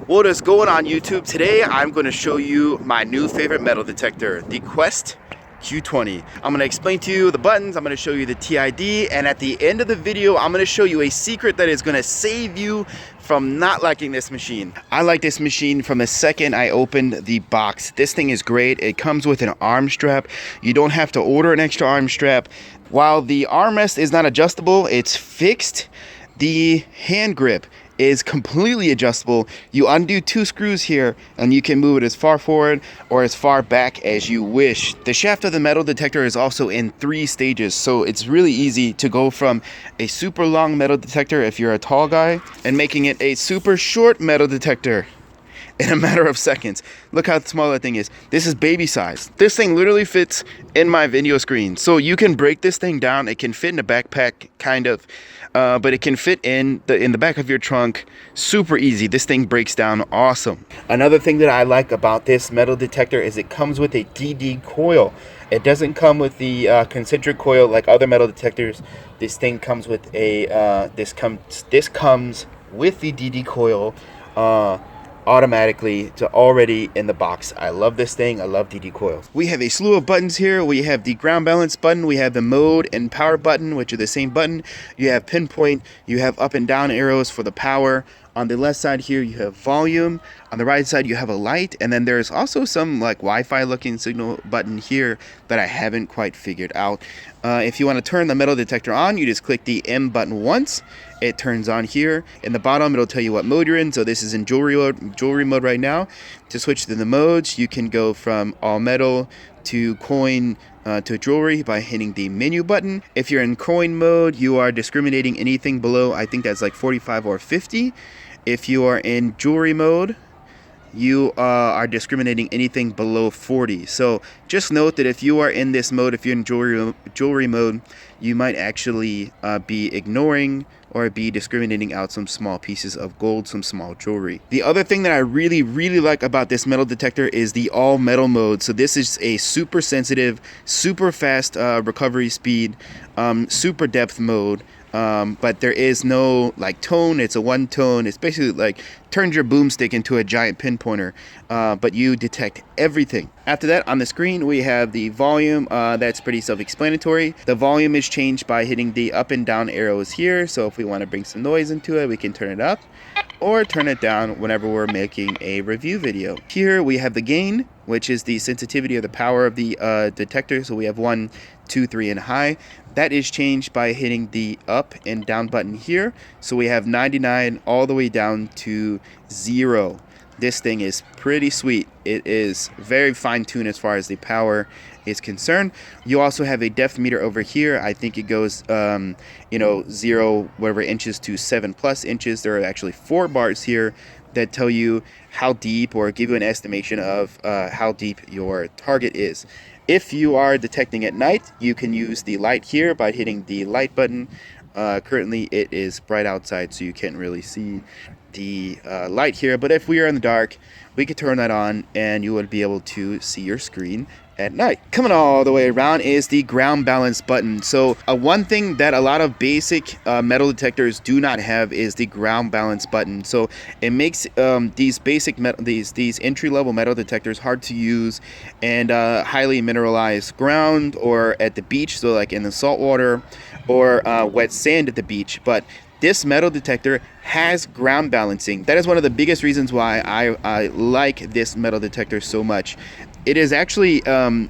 What is going on YouTube? Today I'm going to show you my new favorite metal detector, the Quest Q20. I'm going to explain to you the buttons, I'm going to show you the TID, and at the end of the video I'm going to show you a secret that is going to save you from not liking this machine. I like this machine from the second I opened the box. This thing is great. It comes with an arm strap. You don't have to order an extra arm strap. While the armrest is not adjustable, it's fixed. The hand grip is completely adjustable. You undo 2 screws here and you can move it as far forward or as far back as you wish. The shaft of the metal detector is also in 3 stages, so it's really easy to go from a super long metal detector if you're a tall guy and making it a super short metal detector in a matter of seconds. Look how small that thing is. This is baby size. This thing literally fits in my video screen. So you can break this thing down. It can fit in a backpack, kind of, but it can fit in the back of your trunk. Super easy. This thing breaks down awesome. Another thing that I like about this metal detector is it comes with a DD coil. It doesn't come with the concentric coil like other metal detectors. This thing comes with a this comes with the DD coil automatically to already in the box. I love this thing. I love DD coils. We have a slew of buttons here. We have the ground balance button, we have the mode and power button, which are the same button. You have pinpoint, you have up and down arrows for the power. On the left side here you have volume, on the right side you have a light, and then there's also some like Wi-Fi looking signal button here that I haven't quite figured out. If you want to turn the metal detector on, you just click the M button once. It turns on here. In the bottom it'll tell you what mode you're in, so this is in jewelry mode right now. To switch to the modes, you can go from all metal to coin to jewelry by hitting the menu button. If you're in coin mode, you are discriminating anything below, I think that's like 45 or 50. If you are in jewelry mode, you are discriminating anything below 40. So just note that if you are in this mode, if you're in jewelry mode, you might actually be ignoring or be discriminating out some small pieces of gold, some small jewelry. The other thing that I really like about this metal detector is the all metal mode. So this is a super sensitive, super fast recovery speed, super depth mode. But there is no like tone. It's a one tone. It's basically like turns your boomstick into a giant pinpointer, but you detect everything. After that, on the screen we have the volume. That's pretty self-explanatory. The volume is changed by hitting the up and down arrows here. So if we want to bring some noise into it, we can turn it up or turn it down whenever we're making a review video. Here we have the gain, which is the sensitivity or the power of the detector. So we have 1, 2, 3, and high. That is changed by hitting the up and down button here. So we have 99 all the way down to 0. This thing is pretty sweet. It is very fine-tuned as far as the power is concerned. You also have a depth meter over here. I think it goes 0 whatever inches to 7+ inches. There are actually 4 bars here that tell you how deep or give you an estimation of how deep your target is. If you are detecting at night, you can use the light here by hitting the light button. Currently it is bright outside, so you can't really see the light here, but if we are in the dark, we could turn that on and you would be able to see your screen at night. Coming all the way around is the ground balance button. So one thing that a lot of basic metal detectors do not have is the ground balance button. So it makes these basic these entry-level metal detectors hard to use and highly mineralized ground or at the beach, so like in the salt water or wet sand at the beach. But this metal detector has ground balancing. That is one of the biggest reasons why I like this metal detector so much. It is actually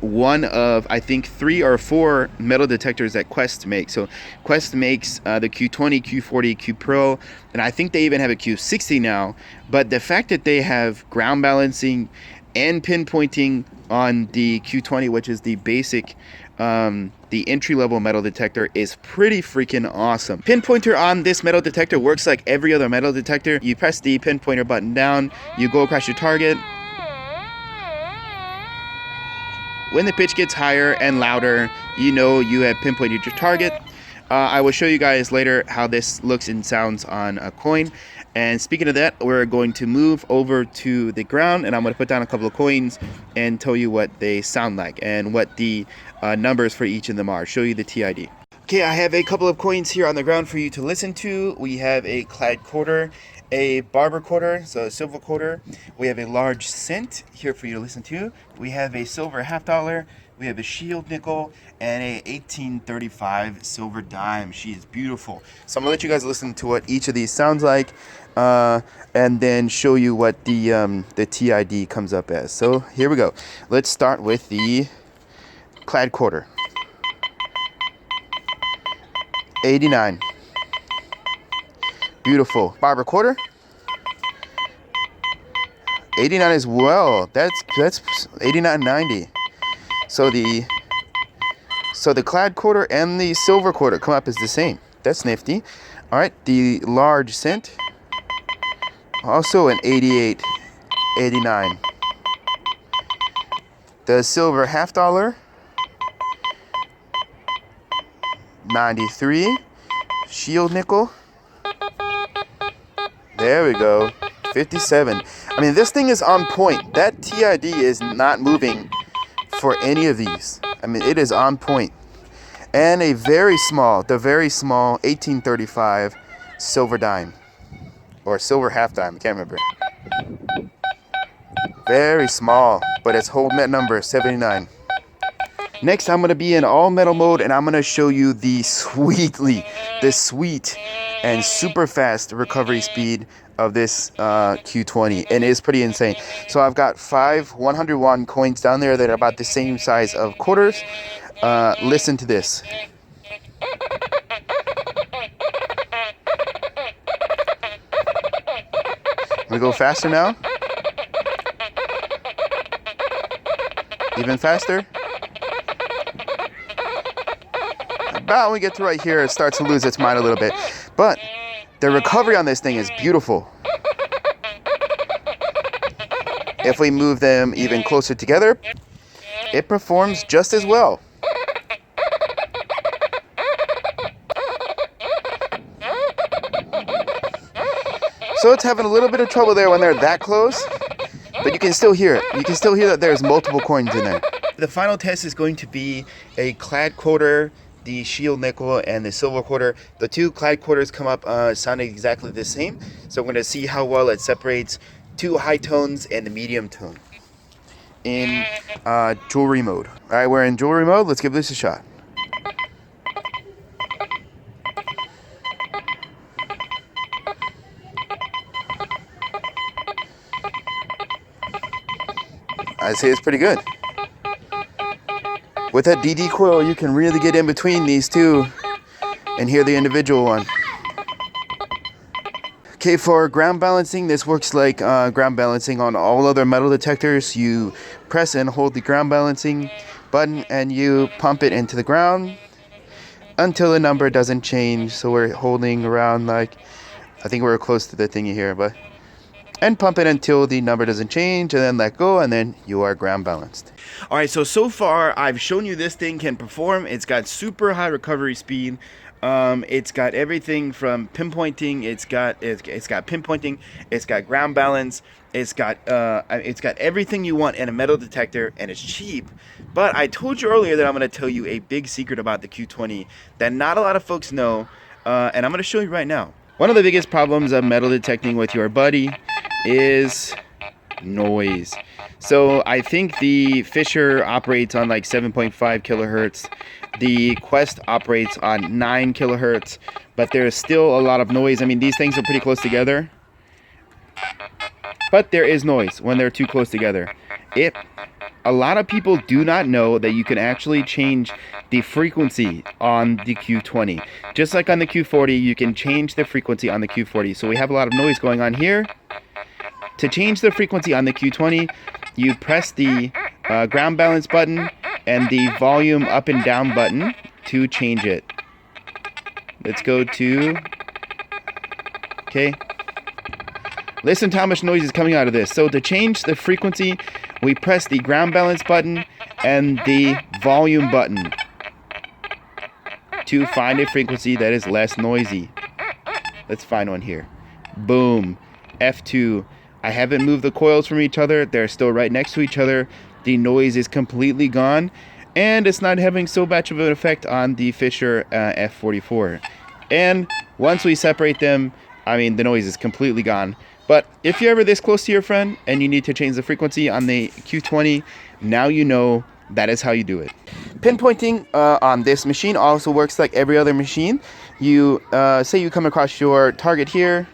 one of, I think, 3 or 4 metal detectors that Quest makes. So Quest makes the Q20, Q40, Q Pro, and I think they even have a Q60 now. But the fact that they have ground balancing and pinpointing on the Q20, which is the basic, the entry-level metal detector, is pretty freaking awesome. Pinpointer on this metal detector works like every other metal detector. You press the pinpointer button down, you go across your target. When the pitch gets higher and louder, you know you have pinpointed your target. I will show you guys later how this looks and sounds on a coin. And speaking of that, we're going to move over to the ground and I'm going to put down a couple of coins and tell you what they sound like and what the numbers for each of them are. Show you the TID. Okay, I have a couple of coins here on the ground for you to listen to. We have a Clad Quarter a barber quarter, so a silver quarter. We have a large cent here for you to listen to. We have a silver $half. We have a shield nickel and a 1835 silver dime. She is beautiful. So I'm gonna let you guys listen to what each of these sounds like, and then show you what the TID comes up as. So here we go. Let's start with the Clad Quarter. 89. Beautiful. Barber quarter. 89 as well. That's 89.90. So the Clad Quarter and the silver quarter come up as the same. That's nifty. All right, the large cent. Also an 88.89. The silver $half. 93. Shield nickel. There we go. 57. I mean, this thing is on point. That TID is not moving for any of these. I mean, it is on point. And a very small 1835 silver dime. Or silver half dime, I can't remember. Very small, but it's holding that number, 79. Next, I'm going to be in all metal mode, and I'm going to show you the sweet and super fast recovery speed of this Q20, and it is pretty insane. So I've got 5 101 coins down there that are about the same size of quarters. Listen to this. We go faster now. Even faster. About when we get to right here, it starts to lose its mind a little bit. But the recovery on this thing is beautiful. If we move them even closer together, it performs just as well. So it's having a little bit of trouble there when they're that close, but you can still hear it. You can still hear that there's multiple coins in there. The final test is going to be a Clad Quarter, the shield nickel, and the silver quarter. The two Clad Quarters come up sounding exactly the same. So we're going to see how well it separates two high tones and the medium tone in jewelry mode. All right, we're in jewelry mode. Let's give this a shot. I'd say it's pretty good. With that DD coil, you can really get in between these two and hear the individual one. Okay, for ground balancing, this works like ground balancing on all other metal detectors. You press and hold the ground balancing button and you pump it into the ground until the number doesn't change. So we're holding around, like, I think we're close to the thingy here, but, and pump it until the number doesn't change, and then let go, and then you are ground balanced. All right, so far I've shown you this thing can perform. It's got super high recovery speed. It's got everything from pinpointing. It's got pinpointing. It's got ground balance. It's got everything you want in a metal detector, and it's cheap. But I told you earlier that I'm going to tell you a big secret about the Q20 that not a lot of folks know, and I'm going to show you right now. One of the biggest problems of metal detecting with your buddy is noise. So I think the Fisher operates on like 7.5 kilohertz. The Quest operates on 9 kilohertz, but there's still a lot of noise. I mean, these things are pretty close together, but there is noise when they're too close together. A lot of people do not know that you can actually change the frequency on the Q20. Just like on the Q40, you can change the frequency on the Q40. So we have a lot of noise going on here. To change the frequency on the Q20, you press the ground balance button and the volume up and down button to change it. Let's go to, okay. Listen to how much noise is coming out of this. So to change the frequency, we press the ground balance button and the volume button to find a frequency that is less noisy. Let's find one here. Boom. F2. I haven't moved the coils from each other. They're still right next to each other. The noise is completely gone, and it's not having so much of an effect on the Fisher F44. And once we separate them, I mean, the noise is completely gone. But if you're ever this close to your friend and you need to change the frequency on the Q20, now you know that is how you do it. Pinpointing on this machine also works like every other machine. You say you come across your target here.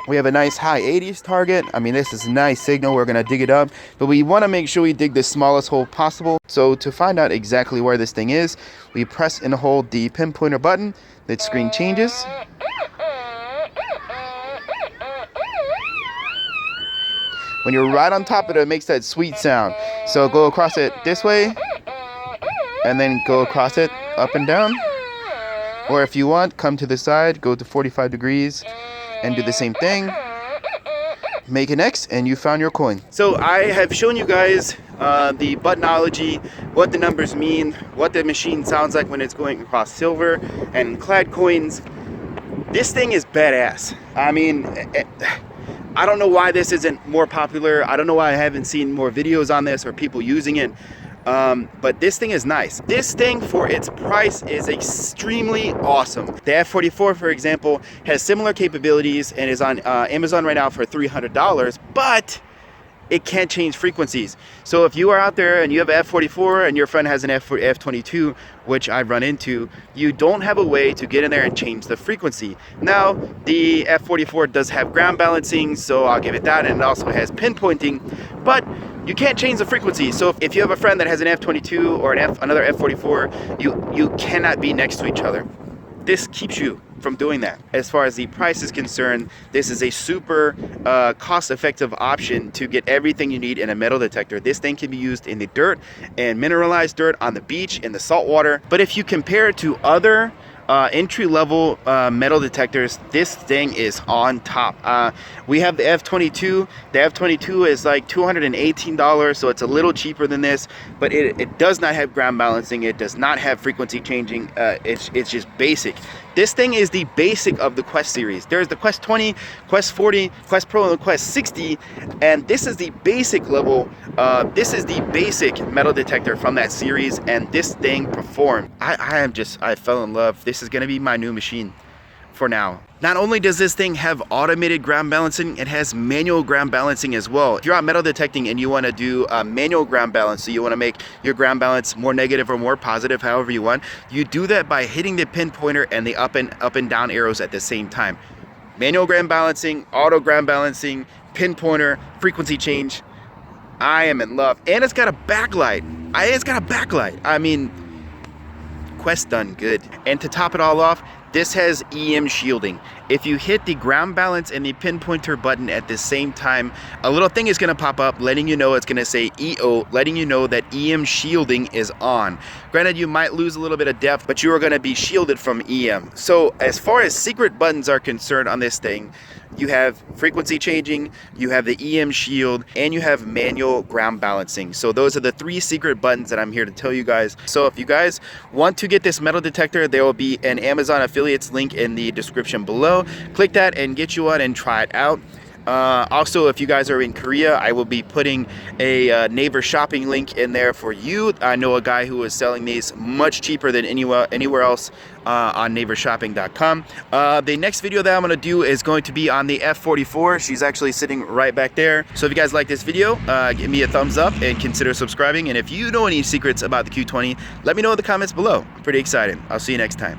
We have a nice high 80s target. I mean, this is a nice signal. We're gonna dig it up, but we wanna make sure we dig the smallest hole possible. So to find out exactly where this thing is, we press and hold the pinpointer button. The screen changes. When you're right on top of it, it makes that sweet sound. So go across it this way, and then go across it up and down. Or if you want, come to the side, go to 45 degrees, and do the same thing. Make an X, and you found your coin. So I have shown you guys the buttonology, what the numbers mean, what the machine sounds like when it's going across silver and clad coins. This thing is badass. I mean, I don't know why this isn't more popular. I don't know why I haven't seen more videos on this or people using it. But this thing is nice. This thing, for its price, is extremely awesome. The F44, for example, has similar capabilities and is on Amazon right now for $300, but it can't change frequencies. So if you are out there and you have an F44 and your friend has an F22, which I've run into, you don't have a way to get in there and change the frequency. Now, the F44 does have ground balancing, so I'll give it that, and it also has pinpointing, but you can't change the frequency. So if you have a friend that has an F22 or another F44, you cannot be next to each other. This keeps you from doing that. As far as the price is concerned, this is a super cost-effective option to get everything you need in a metal detector. This thing can be used in the dirt and mineralized dirt, on the beach, in the salt water. But if you compare it to other entry-level metal detectors, this thing is on top. We have the F22. The F22 is like $218, so it's a little cheaper than this, but it does not have ground balancing. It does not have frequency changing. It's just basic. This thing is the basic of the Quest series. There's the Quest 20, Quest 40, Quest Pro, and the Quest 60, and this is the basic level. This is the basic metal detector from that series, and this thing performed. I fell in love. This is gonna be my new machine for now. Not only does this thing have automated ground balancing, it has manual ground balancing as well. If you're out metal detecting and you want to do manual ground balance, so you want to make your ground balance more negative or more positive, however you want, you do that by hitting the pinpointer and the up and down arrows at the same time. Manual ground balancing, auto ground balancing, pinpointer, frequency change. I am in love. And it's got a backlight. I mean, Quest done good. And to top it all off, this has Eeehm Shielding. If you hit the ground balance and the pinpointer button at the same time, a little thing is going to pop up letting you know, it's going to say EO, letting you know that Eeehm Shielding is on. Granted, you might lose a little bit of depth, but you are going to be shielded from Eeehm. So as far as secret buttons are concerned on this thing, you have frequency changing, you have the Eeehm shield, and you have manual ground balancing. So those are the 3 secret buttons that I'm here to tell you guys. So if you guys want to get this metal detector, there will be an Amazon affiliates link in the description below. Click that and get you on and try it out. Also, if you guys are in Korea, I will be putting a Naver shopping link in there for you. I know a guy who is selling these much cheaper than anywhere else on navershopping.com. The next video that I'm going to do is going to be on the F44. She's actually sitting right back there. So if you guys like this video, give me a thumbs up and consider subscribing. And if you know any secrets about the Q20, let me know in the comments below. I'm pretty excited. I'll see you next time.